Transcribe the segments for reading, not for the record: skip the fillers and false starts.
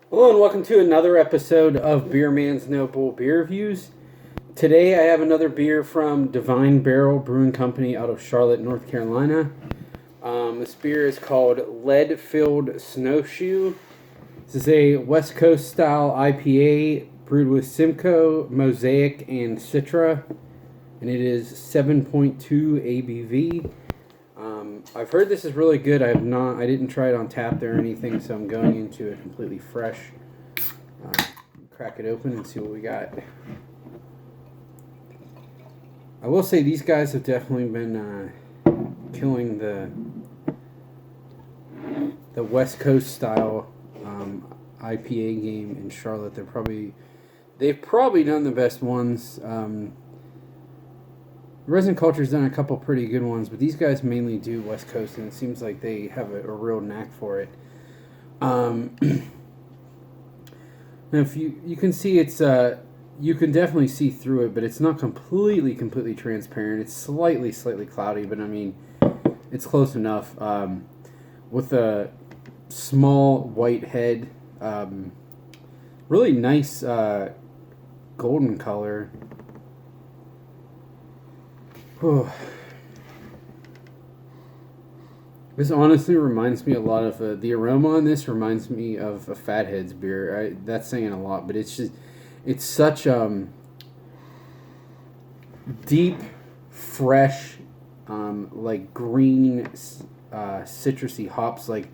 Hello and welcome to another episode of Beer Man's No Bull Beer Reviews. Today I have another beer from Divine Barrel Brewing Company out of Charlotte, North Carolina. This beer is called Lead-Filled Snowshoe. This is a West Coast style IPA brewed with Simcoe, Mosaic, and Citra, and it is 7.2 ABV. I've heard this is really good. I didn't try it on tap or anything, so I'm going into it completely fresh. Crack it open and see what we got. I will say these guys have definitely been killing the West Coast style IPA game in Charlotte. They've probably done the best ones. Resin Culture's done a couple pretty good ones, but these guys mainly do West Coast, and it seems like they have a real knack for it. Now, if you can see, it's you can definitely see through it, but it's not completely transparent. It's slightly cloudy, but I mean, it's close enough. With a small white head, really nice golden color. This honestly reminds me a lot of the aroma on this reminds me of a Fatheads beer. That's saying a lot, but it's such deep, fresh, like green, citrusy hops, like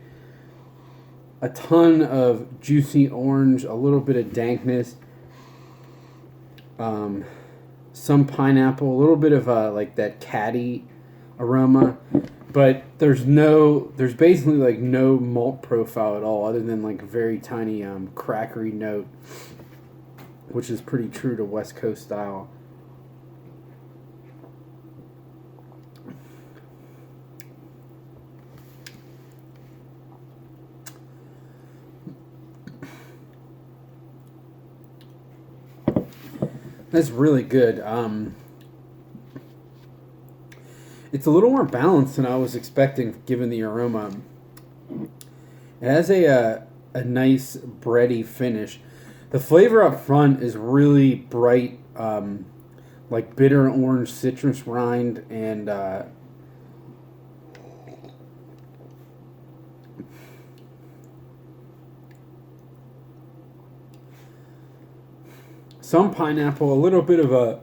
a ton of juicy orange, a little bit of dankness. Some pineapple, a little bit of like that caddy aroma, but there's basically like no malt profile at all, other than like a very tiny crackery note, which is pretty true to West Coast style. That's really good. It's a little more balanced than I was expecting, given the aroma. It has a nice bready finish. The flavor up front is really bright, like bitter orange citrus rind and some pineapple, a little bit of a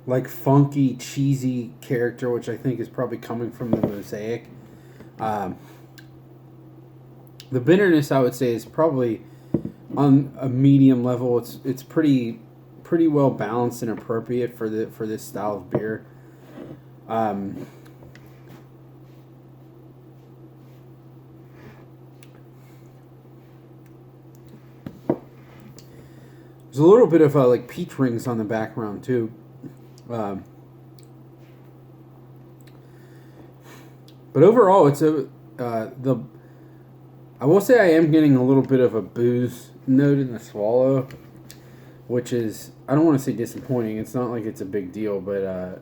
like funky, cheesy character, which I think is probably coming from the Mosaic. The bitterness, I would say, is probably on a medium level. It's pretty well balanced and appropriate for this style of beer. There's a little bit of like peach rings on the background too. But overall, it's I will say I am getting a little bit of a booze note in the swallow, which is, I don't want to say disappointing. It's not like it's a big deal, but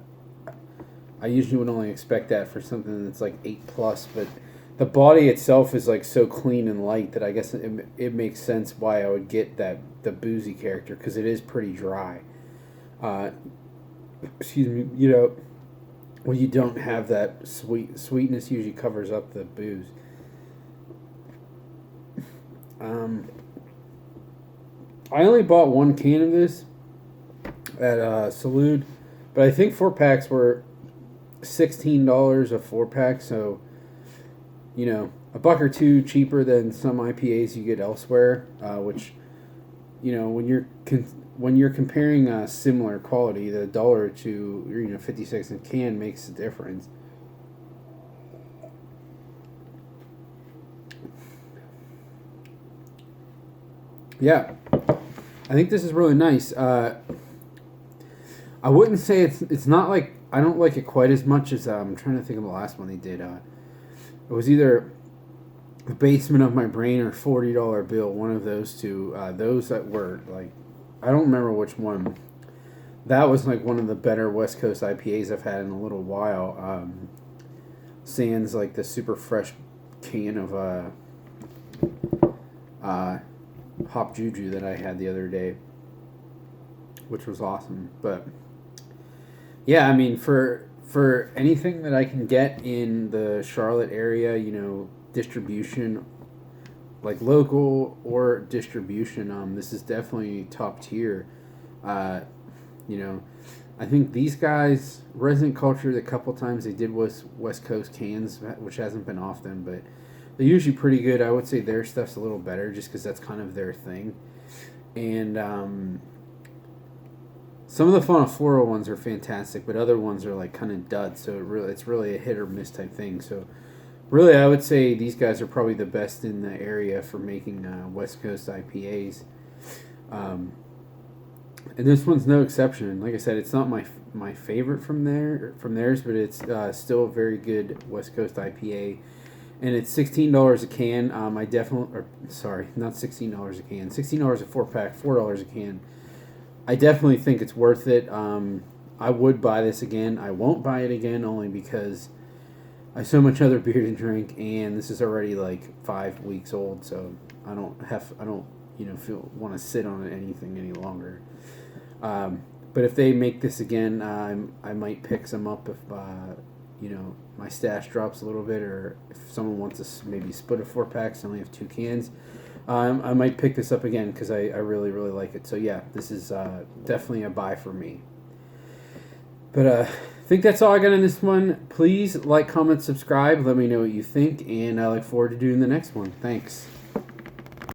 I usually would only expect that for something that's like 8+. But the body itself is like so clean and light that I guess it makes sense why I would get the boozy character, because it is pretty dry. Excuse me, when you don't have that sweetness usually covers up the booze. I only bought one can of this at Salud, but I think 4-packs were $16 a 4-pack, so a buck or two cheaper than some IPAs you get elsewhere, which when you're comparing similar quality, the dollar to 56 in can makes a difference. Yeah, I think this is really nice. I wouldn't say it's not like, I don't like it quite as much as I'm trying to think of the last one they did. It was either The Basement of My Brain or $40 Bill, one of those two. Those that were like, I don't remember which one. That was like one of the better West Coast IPAs I've had in a little while. Sans like the super fresh can of hop juju that I had the other day, which was awesome. But yeah, I mean, for anything that I can get in the Charlotte area, distribution, like local or distribution, this is definitely top tier. You know, I think these guys, Resident Culture, the couple times they did was West Coast cans, which hasn't been often, but they're usually pretty good. I would say their stuff's a little better just because that's kind of their thing. And some of the Fauna Flora ones are fantastic, but other ones are like kind of duds. So it's really a hit or miss type thing. So really, I would say these guys are probably the best in the area for making West Coast IPAs. And this one's no exception. Like I said, it's not my favorite from theirs, but it's still a very good West Coast IPA. And it's $16 a can. I definitely, or sorry, not $16 a can. $16 a 4-pack, $4 a can. I definitely think it's worth it. I would buy this again. I won't buy it again only because I have so much other beer to drink, and this is already like 5 weeks old, so I don't want to sit on anything any longer. But if they make this again, I might pick some up if my stash drops a little bit, or if someone wants to maybe split a 4-pack, so I only have 2 cans. I might pick this up again because I really, really like it. So yeah, this is definitely a buy for me. But I think that's all I got on this one. Please like, comment, subscribe. Let me know what you think, and I look forward to doing the next one. Thanks.